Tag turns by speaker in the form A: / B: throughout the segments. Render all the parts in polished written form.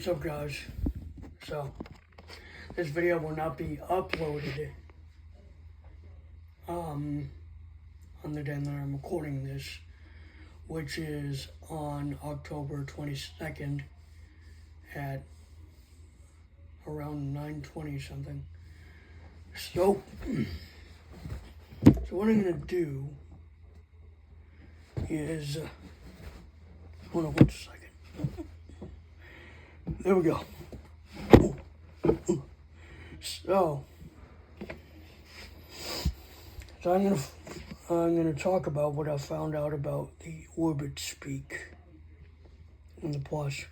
A: What's up, guys? So, this video will not be uploaded on the day that I'm recording this, which is on October 22nd at around 9:20 something. So what I'm gonna do is, hold on one second. There we go. So I'm gonna talk about what I found out about the Orbit Speak and the Plus.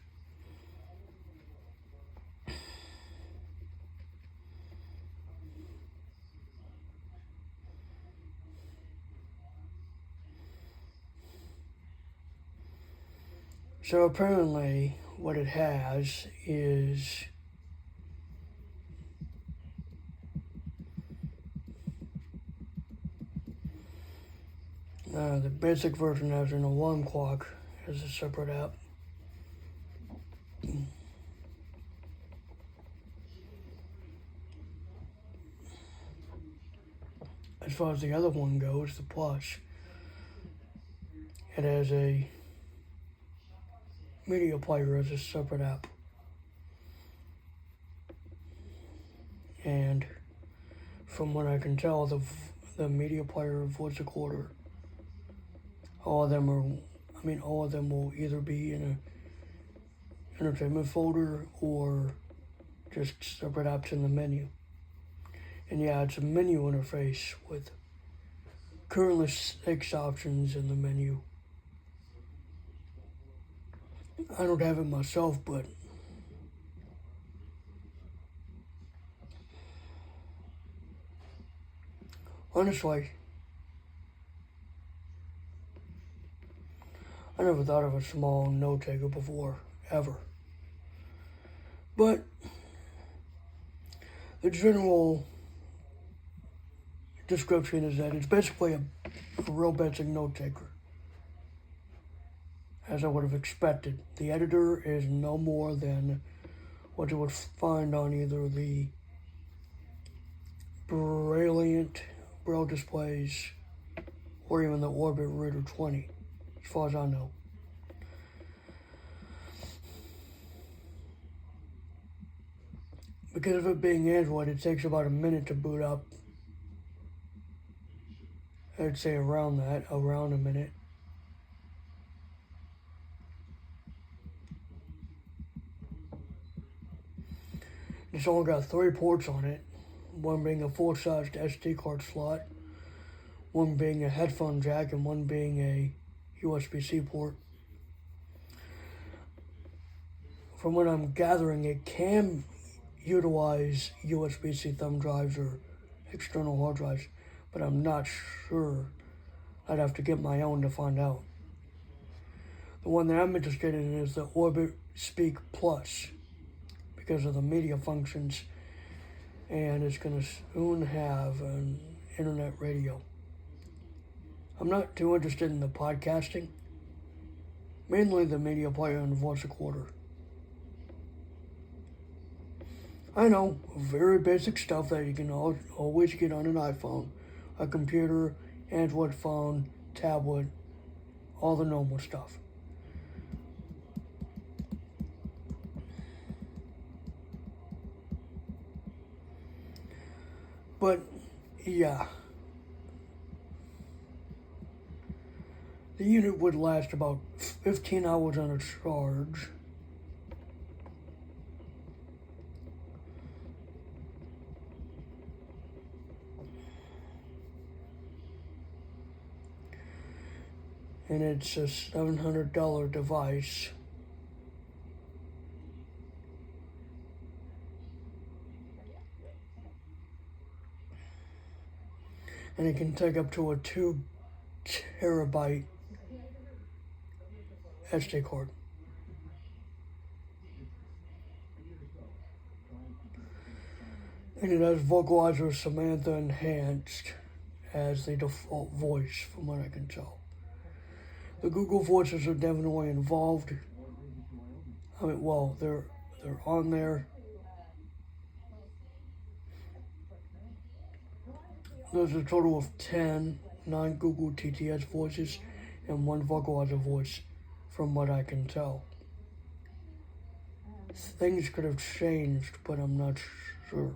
A: So apparently what it has is the basic version has an alarm clock as a separate app. As far as the other one goes, the Plus, it has a media player as a separate app. And from what I can tell, the media player, voice recorder, all of them will either be in a entertainment folder or just separate apps in the menu. And yeah, it's a menu interface with currently 6 options in the menu. I don't have it myself, but honestly, I never thought of a small note taker before, ever. But the general description is that it's basically a real basic note taker, as I would have expected. The editor is no more than what you would find on either the Brilliant Braille displays or even the Orbit Reader 20, as far as I know. Because of it being Android, it takes about a minute to boot up. I'd say around a minute. It's only got 3 ports on it, one being a full-sized SD card slot, one being a headphone jack, and one being a USB-C port. From what I'm gathering, it can utilize USB-C thumb drives or external hard drives, but I'm not sure. I'd have to get my own to find out. The one that I'm interested in is the Orbit Speak Plus, because of the media functions, and it's going to soon have an internet radio. I'm not too interested in the podcasting, mainly the media player and the voice recorder. I know, very basic stuff that you can always get on an iPhone, a computer, Android phone, tablet, all the normal stuff. But, yeah. The unit would last about 15 hours on a charge. And it's a $700 device. And it can take up to a 2 terabyte SD card. And it has Vocalizer Samantha Enhanced as the default voice, from what I can tell. The Google voices are definitely involved. I mean, well, they're they're on there. There's a total of 10 non-Google TTS voices and 1 vocalizer voice, from what I can tell. Things could have changed, but I'm not sure.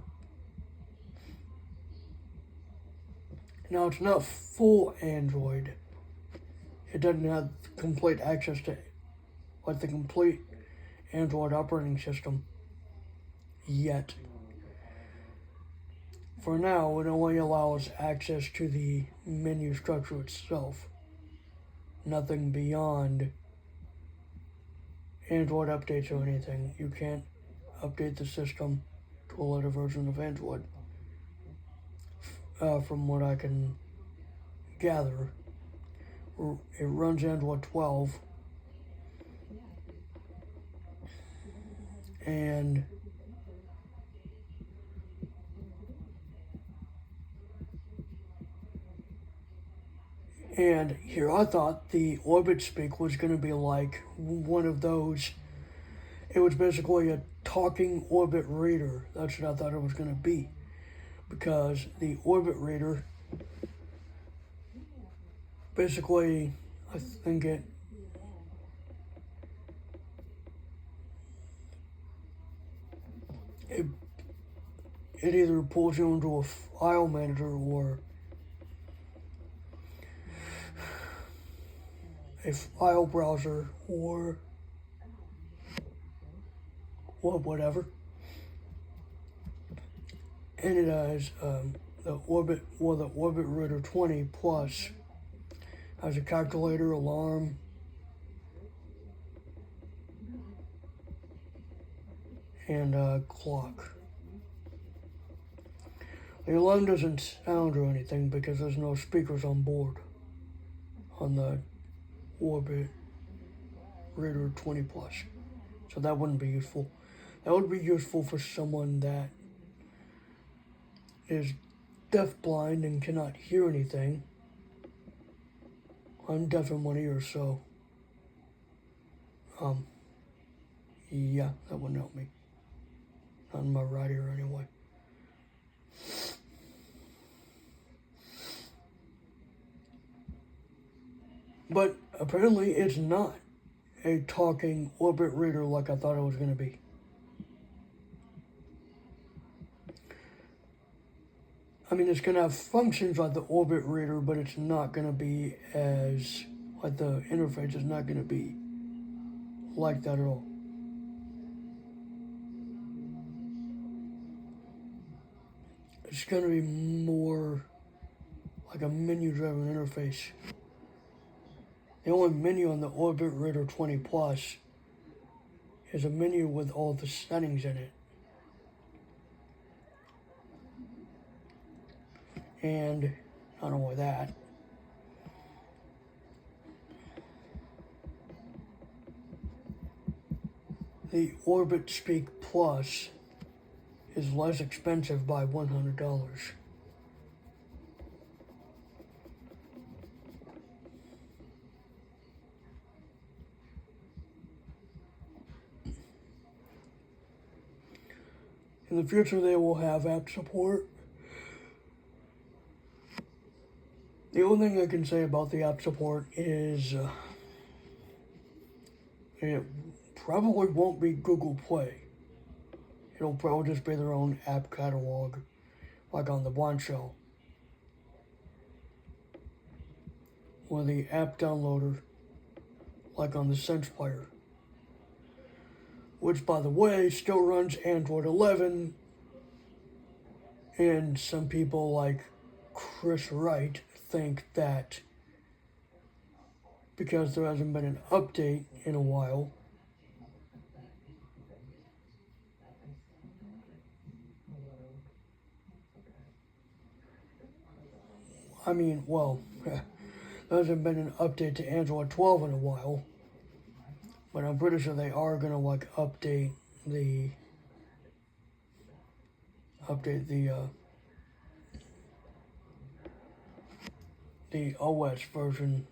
A: Now, it's not full Android. It doesn't have complete access to the complete Android operating system yet. For now, it only allows access to the menu structure itself. Nothing beyond Android updates or anything. You can't update the system to a later version of Android. From what I can gather, it runs Android 12, and here I thought the Orbit Speak was going to be like one of those. It was basically a talking Orbit reader. That's what I thought it was going to be, because the Orbit reader basically, I think it either pulls you into a file manager or a file browser or whatever. And it has the Orbit Reader 20 Plus has a calculator, alarm, and a clock. The alarm doesn't sound or anything because there's no speakers on board on the Orbit Reader 20 Plus. So that wouldn't be useful. That would be useful for someone that is deafblind and cannot hear anything. I'm deaf in one ear, so yeah, that wouldn't help me. Not in my right ear anyway. But apparently it's not a talking Orbit reader like I thought it was going to be. I mean, it's going to have functions like the Orbit reader, but it's not going to be as, like the interface is not going to be like that at all. It's going to be more like a menu-driven interface. The only menu on the Orbit Reader 20 Plus is a menu with all the settings in it. And not only that, the Orbit Speak Plus is less expensive by $100. In the future, they will have app support. The only thing I can say about the app support is it probably won't be Google Play. It'll probably just be their own app catalog, like on the Blind Shell, or the app downloader, like on the Sense Player, which, by the way, still runs Android 11, and some people like Chris Wright think that because there hasn't been an update in a while, I mean, well, there hasn't been an update to Android 12 in a while, but I'm pretty sure they are gonna like update the OS version.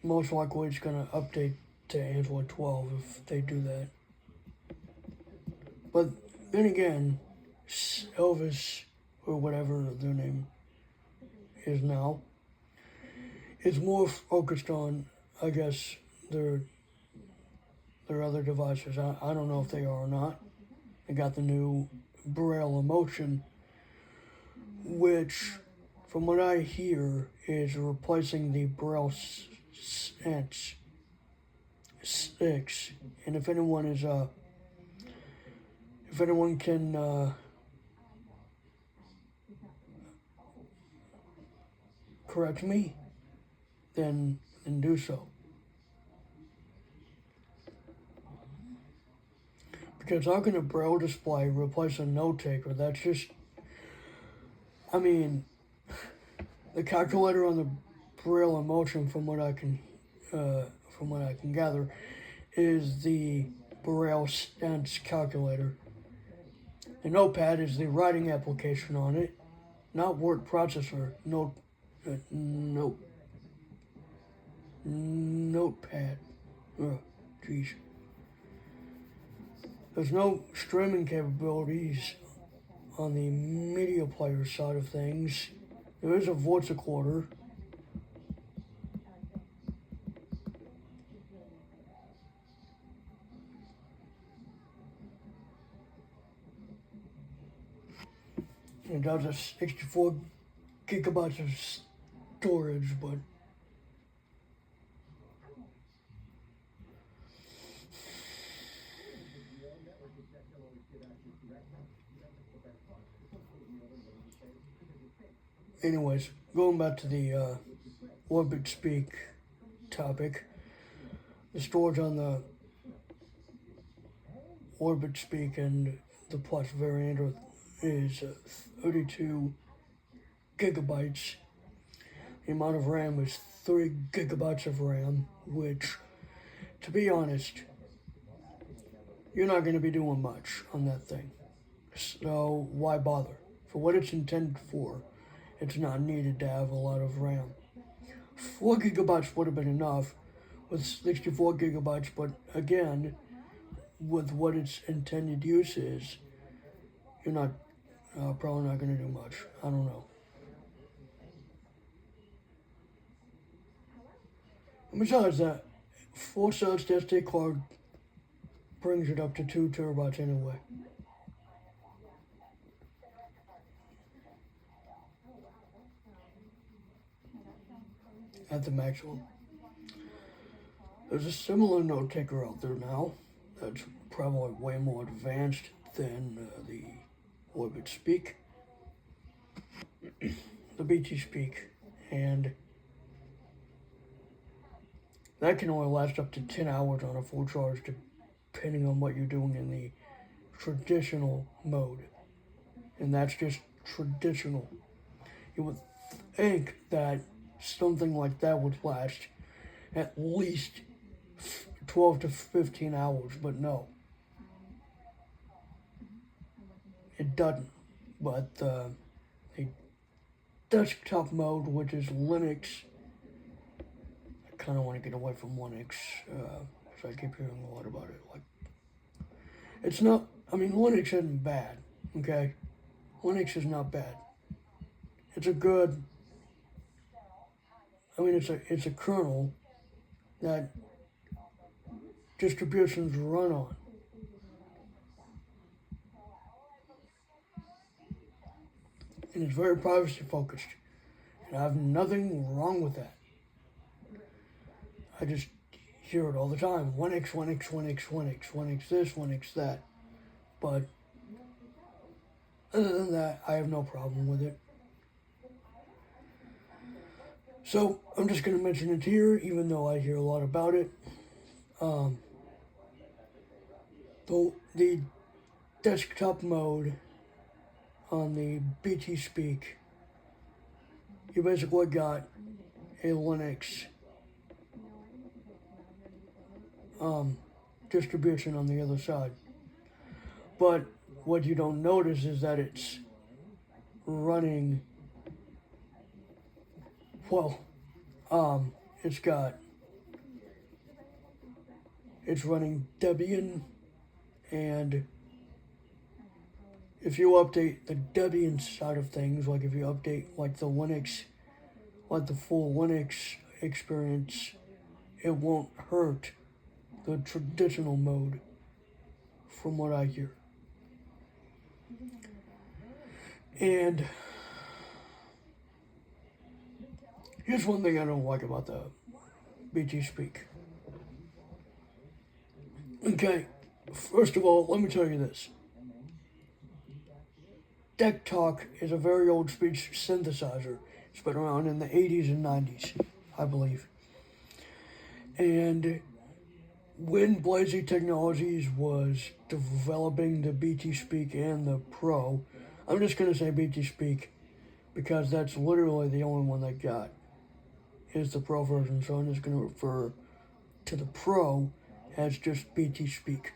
A: Most likely it's gonna update to Android 12 if they do that. But then again, Elvis, or whatever their name is now, is more focused on, I guess, their other devices. I don't know if they are or not. They got the new Braille Emotion, which, from what I hear, is replacing the Braille Sense 6. And if anyone can correct me, then do so. Because how can a Braille display replace a note taker? That's just, I mean, the calculator on the Braille Emotion, from what I can gather, is the Braille Sense calculator. The notepad is the writing application on it, not word processor. Notepad. Jeez. There's no streaming capabilities on the media player side of things. There is a voice recorder. It does a 64 gigabytes of storage, but anyways, going back to the Orbit Speak topic, the storage on the Orbit Speak and the Plus variant is 32 gigabytes. The amount of RAM is 3 gigabytes of RAM, which, to be honest, you're not going to be doing much on that thing. So why bother? For what it's intended for, it's not needed to have a lot of RAM. 4 gigabytes would have been enough with 64 gigabytes, but again, with what its intended use is, you're not probably not going to do much. I don't know. And besides that, 4-size SD card brings it up to 2 terabytes anyway. At the maximum. There's a similar note taker out there now that's probably way more advanced than the Orbit Speak, the BT Speak, and that can only last up to 10 hours on a full charge, depending on what you're doing in the traditional mode. And that's just traditional. You would think that something like that would last at least 12 to 15 hours, but no. It doesn't. But the desktop mode, which is Linux, I kind of want to get away from Linux, because I keep hearing a lot about it. Like, it's not, I mean, Linux isn't bad, okay? Linux is not bad. It's a good, I mean, it's a kernel that distributions run on. And it's very privacy focused. And I have nothing wrong with that. I just hear it all the time. 1x, 1x, 1x, 1x, 1x this, 1x that. But other than that, I have no problem with it. So I'm just going to mention it here, even though I hear a lot about it. The desktop mode on the BT Speak, you basically got a Linux distribution on the other side. But what you don't notice is that it's running, well, it's got it's running Debian, and if you update the Debian side of things, like if you update like the Linux, like the full Linux experience, it won't hurt the traditional mode, from what I hear. And here's one thing I don't like about the BT Speak. Okay, first of all, let me tell you this. Deck Talk is a very old speech synthesizer. It's been around in the 80s and 90s, I believe. And when Blazy Technologies was developing the BT Speak and the Pro, I'm just going to say BT Speak because that's literally the only one they got, is the Pro version. So I'm just going to refer to the Pro as just BT Speak.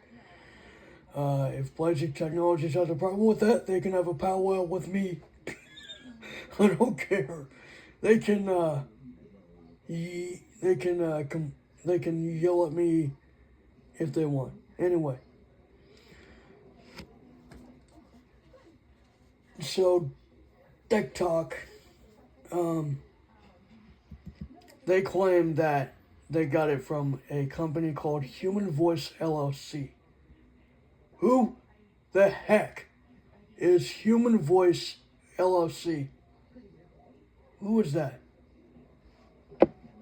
A: If Blazy Technologies has a problem with that, they can have a powwow with me. I don't care. They can yell at me if they want. Anyway, so Deck Talk, they claim that they got it from a company called Human Voice LLC. Who the heck is Human Voice LLC? Who is that?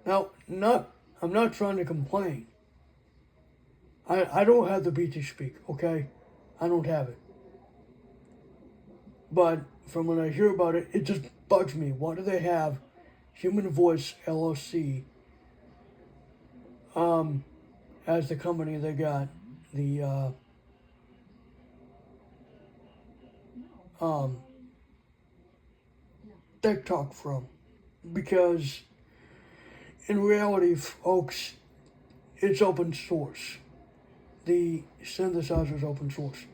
A: Now, I'm not trying to complain. I don't have the BT Speak, okay? I don't have it. But from when I hear about it, it just bugs me. Why do they have Human Voice LLC as the company they got the Deck Talk from? Because in reality, folks, it's open source. The synthesizer is open source.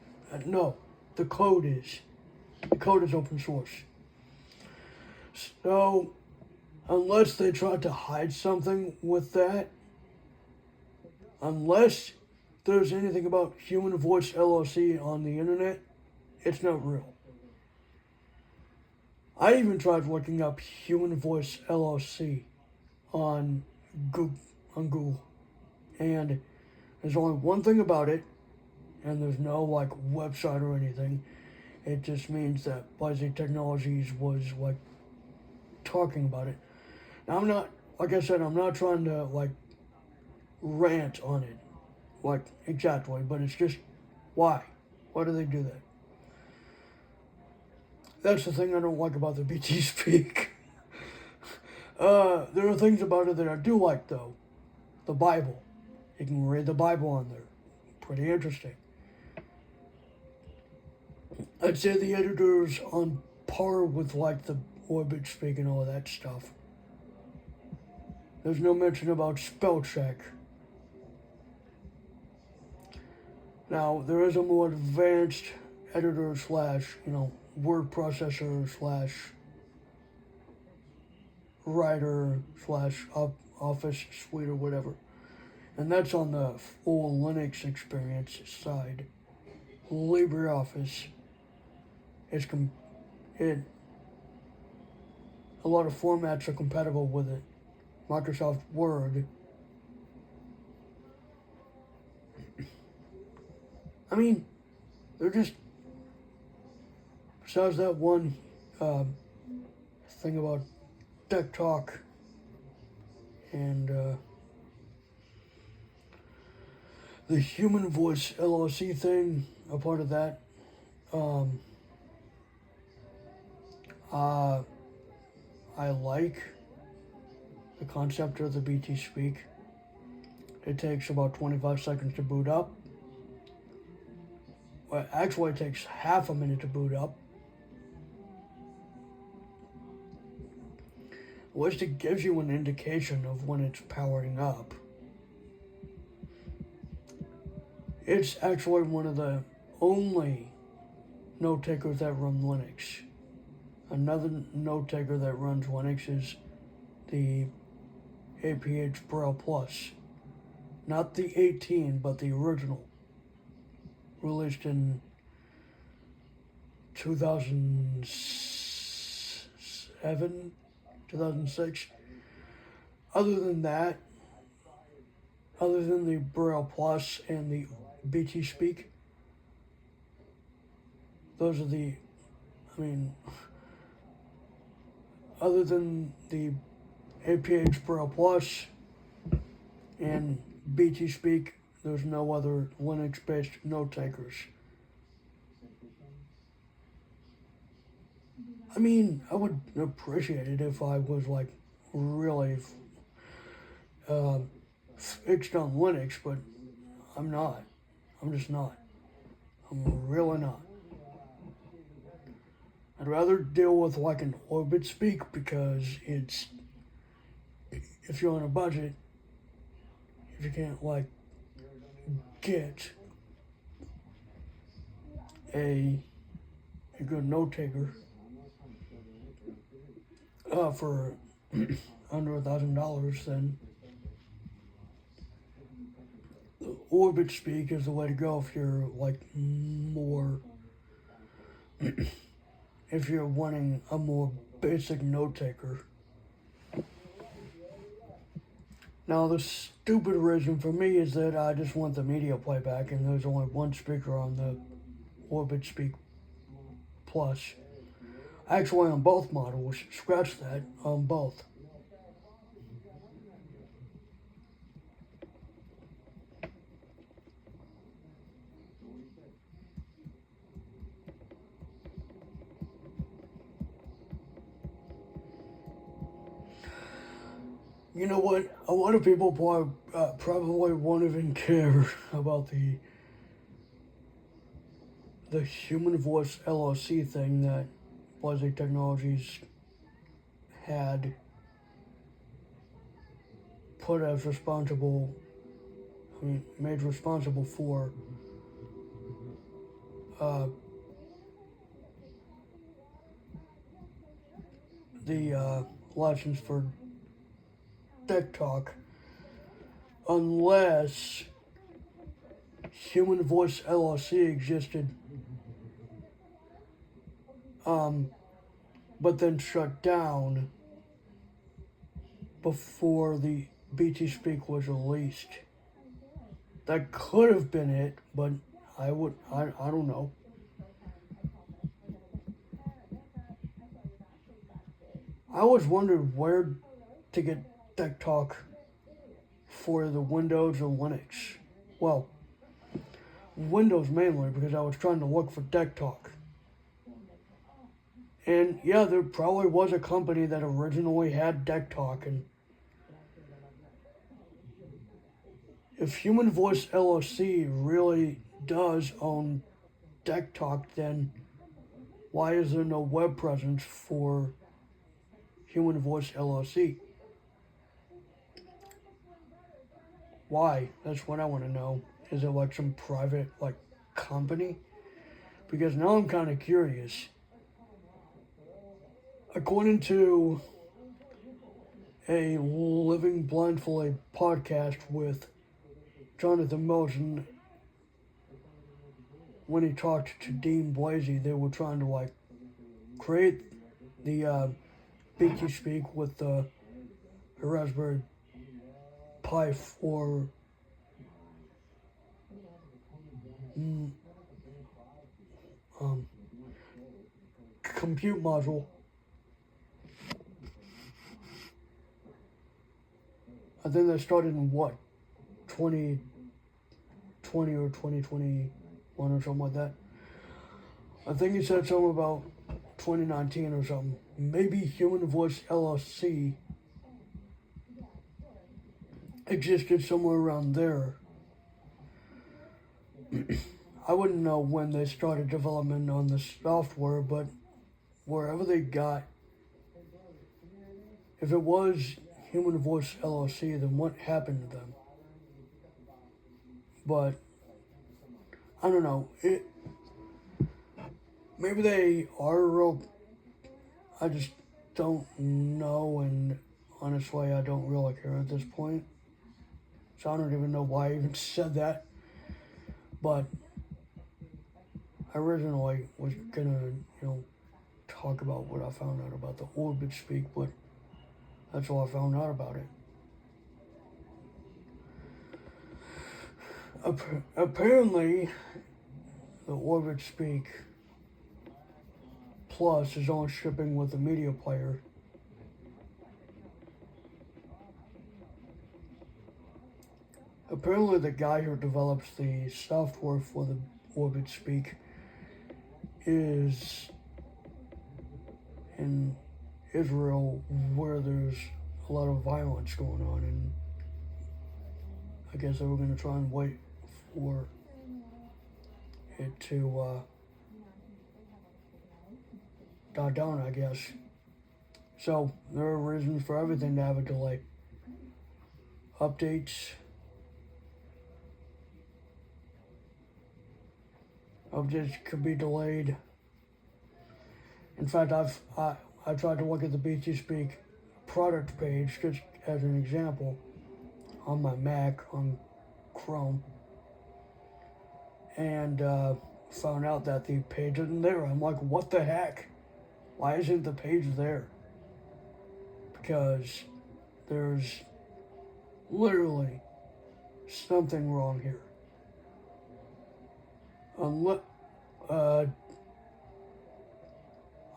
A: No, the code is. The code is open source. So, unless they try to hide something with that, unless there's anything about Human Voice LLC on the internet, it's not real. I even tried looking up Human Voice LLC on Google, and there's only one thing about it, and there's no like website or anything. It just means that Blazy Technologies was like talking about it. Now I'm not, like I said, I'm not trying to like rant on it, like exactly, but it's just why? Why do they do that? That's the thing I don't like about the BT Speak. There are things about it that I do like though. The Bible. You can read the Bible on there. Pretty interesting. I'd say the editor's on par with like the Orbit Speak and all of that stuff. There's no mention about spell check. Now, there is a more advanced editor slash, word processor slash writer slash Office suite or whatever. And that's on the full Linux experience side. LibreOffice is a lot of formats are compatible with it. Microsoft Word. I mean, they're just, besides that one thing about Deck Talk and the Human Voice LLC thing, a part of that, I like the concept of the BT Speak. It takes about 25 seconds to boot up. Well, actually, it takes half a minute to boot up. At least it gives you an indication of when it's powering up. It's actually one of the only note takers that run Linux. Another note taker that runs Linux is the APH Braille Plus. Not the 18, but the original. Released in 2007, 2006. Other than that, other than the Braille Plus and the BT Speak, those are the, I mean, other than the APH Braille Plus and BT Speak, there's no other Linux-based note takers. I mean, I would appreciate it if I was like really fixed on Linux, but I'm not. I'm just not. I'm really not. I'd rather deal with like an Orbit Speak because it's, if you're on a budget, if you can't like get a good note taker for under $1,000, then the Orbit Speak is the way to go if you're like more, if you're wanting a more basic note taker. Now the stupid reason for me is that I just want the media playback, and there's only one speaker on the Orbit Speak Plus. Actually on both models, scratch that, on both. You know what? A lot of people probably won't even care about the Human Voice LLC thing that Blasi Technologies had put as responsible, made responsible for the license for Tech Talk, unless Human Voice LLC existed, but then shut down before the BT Speak was released. That could have been it, but I don't know. I always wondered where to get Tech Talk for the Windows or Linux. Well, Windows mainly, because I was trying to look for Tech Talk. And yeah, there probably was a company that originally had Tech Talk, and if Human Voice LLC really does own Tech Talk, then why is there no web presence for Human Voice LLC? Why? That's what I want to know. Is it like some private like company? Because now I'm kind of curious. According to a Living Blindfolded podcast with Jonathan Mosen, when he talked to Dean Blasi, they were trying to like create the BT Speak with the Raspberry Pi 4 compute module. I think that started in what, 2020 or 2021 or something like that. I think he said something about 2019 or something. Maybe Human Voice LLC existed somewhere around there. I wouldn't know when they started development on the software, but wherever they got, if it was Human Voice LLC, then what happened to them? But I don't know. Maybe they are real. I just don't know, and honestly, I don't really care at this point. So I don't even know why I even said that. But I originally was gonna, talk about what I found out about the Orbit Speak, but that's all I found out about it. Apparently, the Orbit Speak Plus is on shipping with the media player. Apparently, the guy who develops the software for the Orbit Speak is in Israel, where there's a lot of violence going on, and I guess they were going to try and wait for it to die down, I guess. So there are reasons for everything to have a delay. Updates could be delayed. In fact, I tried to look at the BT Speak product page just as an example on my Mac on Chrome, and found out that the page isn't there. I'm like, what the heck? Why isn't the page there? Because there's literally something wrong here.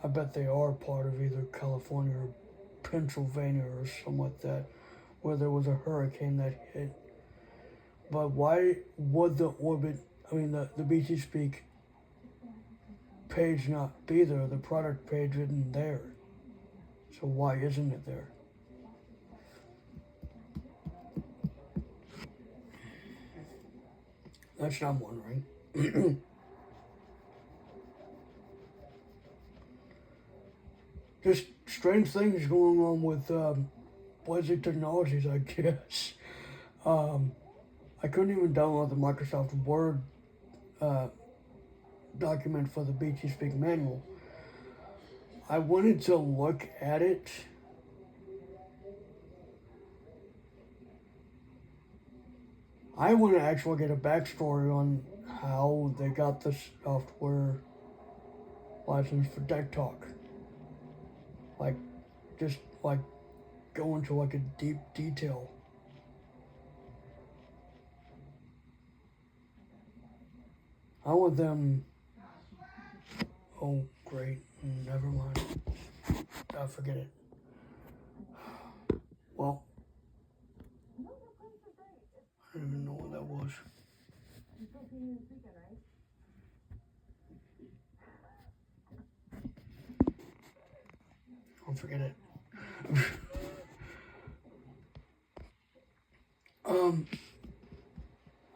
A: I bet they are part of either California or Pennsylvania or something like that, where there was a hurricane that hit. But why would the BT Speak page not be there? The product page isn't there. So why isn't it there? That's what I'm wondering. Just strange things going on with Blizzard Technologies, I guess. I couldn't even download the Microsoft Word document for the BT Speak manual. I wanted to look at it. I want to actually get a backstory on how they got the software license for Deck Talk. Just go into a deep detail. I want them. Oh, great. Never mind. I forget it. Well, I don't even know what that was. I'll forget it.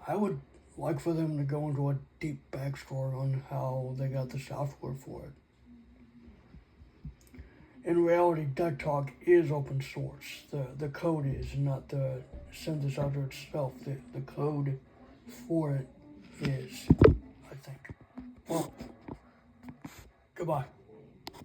A: I would like for them to go into a deep backstory on how they got the software for it. In reality, Deck Talk is open source. The code is, not the synthesizer itself. The code for it is, I think. Well, goodbye.